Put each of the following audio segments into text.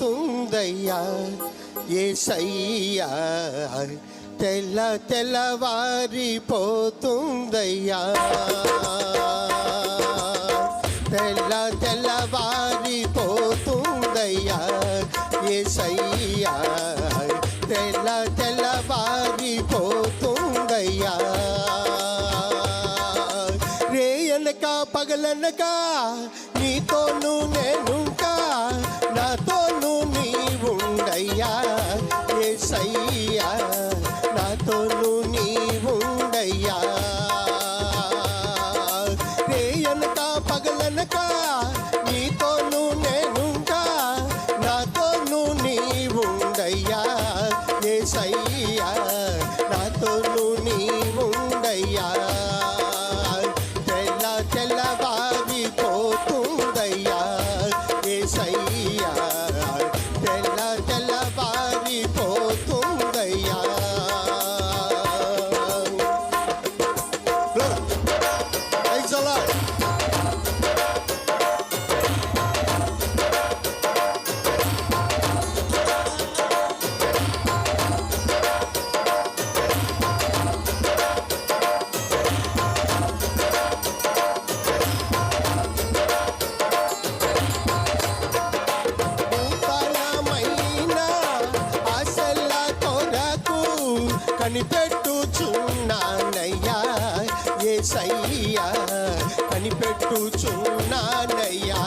వారిపోతుందయ్యా యేసయ్యా, తెల్లవారిపోతుందయ్యా, తెల్లవారిపోతుందయ్యా యేసయ్యా, తెల్లవారిపోతుందయ్యా. రేయనక పగలనక నీతోను నేనుంటా, నాతోను నీవుండయ్యా యేసయ్యా, నాతోను నీవుండయ్యా. రేయనక పగలనక నీతోను నేనుంటా, నాతోను నీవుండయ్యా యేసయ్యా, నాతోను నీవుండయ్యా. తెల్లవారిపోతుందయ్యా యేసయ్యా, తెల్లవారిపోతుందయ్యా. Praise the Lord. కనిపెట్టుచున్నానయ్యా యేసయ్యా, కనిపెట్టుచున్నానయ్యా.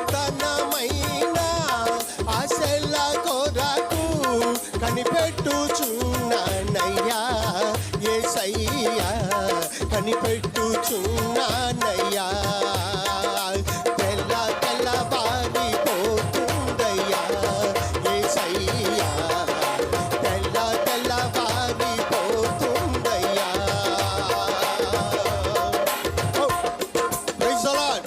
నూతనమైన ఆశల కొరకు కనిపెట్టుచున్నానయ్యా యేసయ్యా, కనిపెట్టుచున్నానయ్యా. తెల్లవారిపోతుందయ్యా యేసయ్యా, తెల్లవారిపోతుందయ్యా. Praise the Lord.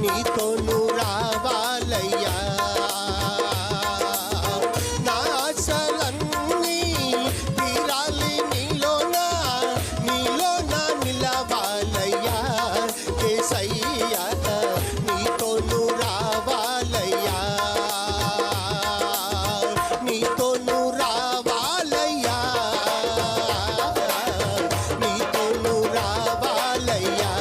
నీతోను రావాలయ్యా, నా ఆశలన్నీ తీరాలి నీలోన, నీలోన నిలవాలయ్యా యేసయ్యా, నీతోను రావాలయ్యా, నీతోను రావాలయ్యా, నీతోను రావాలయ్యా.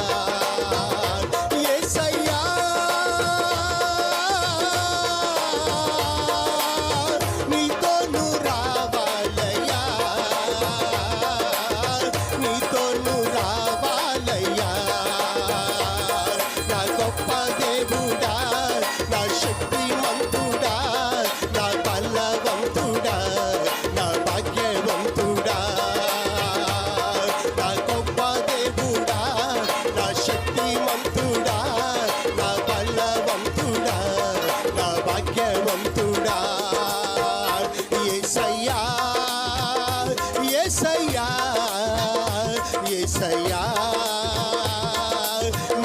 యేసయ్యా, యేసయ్యా,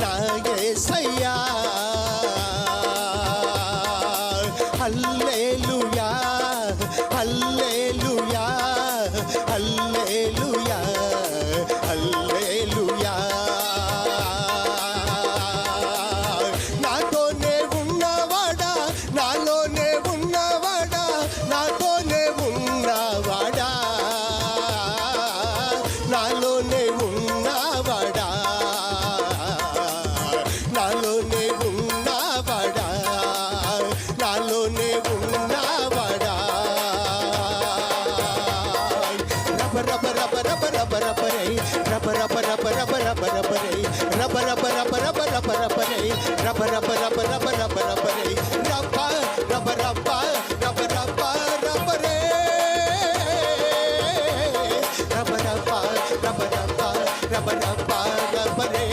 నా యేసయ్యా. హల్లెలూయా, హల్లెలూయా, హల్లెలూయా, హల్లెలూయా. నాతోనే ఉన్నవాడా, నాలోనే ఉన్నవాడా, నాతోనే ఉన్నవాడా, నాలోనే ఉన్నవాడా, నాలోనే ఉన్నవాడా, నాలోనే ఉన్నవాడా. రబ రబ రబ రబ రబ రబ రబ రబ రబ రబ రబ రబ రబ రబ రబ రబ రబ రబ రబ రే రబ రబ రబ రబ రబ రబ రే రబ రబ రబ రబ రబ రబ రే రబ రబ రబ రబ రబ రబ రబ రే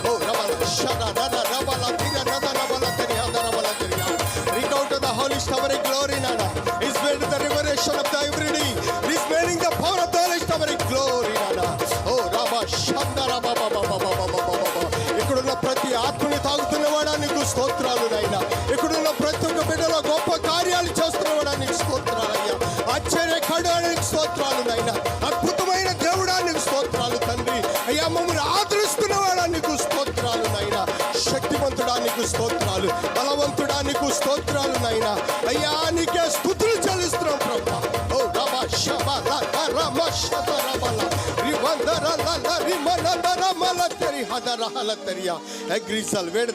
ఓ రబల షద రద రబల తిర రద రబల తిర రద రబల తిర ring out to the Holy Spirit glory nana is made the revelation of the everyday is made the power of the Holy Spirit glory nana oh raba shanda raba baba baba baba ఇక్కడున్న ప్రతి ఆత్మని తాగుతున్నవాడా నీకు స్తోత్రాలు నాయనా ఇక్కడున్న ప్రతి ఒక్క బిడ్డలో గొప్ప కార్యాలు చేస్తున్నవాడా నీకు స్తోత్రాలయ్యా ఆశ్చర్యకరుడానికి స్తోత్రాలు నాయనా అద్భుతమైన దేవుడా నీకు స్తోత్రాలు తండ్రి అయ్యా మమ్మల్ని ఆదరిస్తున్నవాడా నీకు స్తోత్రాలు నాయనా శక్తివంతుడా నీకు స్తోత్రాలు బలవంతుడా నీకు స్తోత్రాలు నాయనా అయ్యా నీకే స్తుతులు చెల్లిస్తున్నాం ప్రభువా ఓ రబా షబల రమ షతరబల రివందర ల రిమన రమల తెరి హదర హల తెరియా అగ్రిసల్ వేడ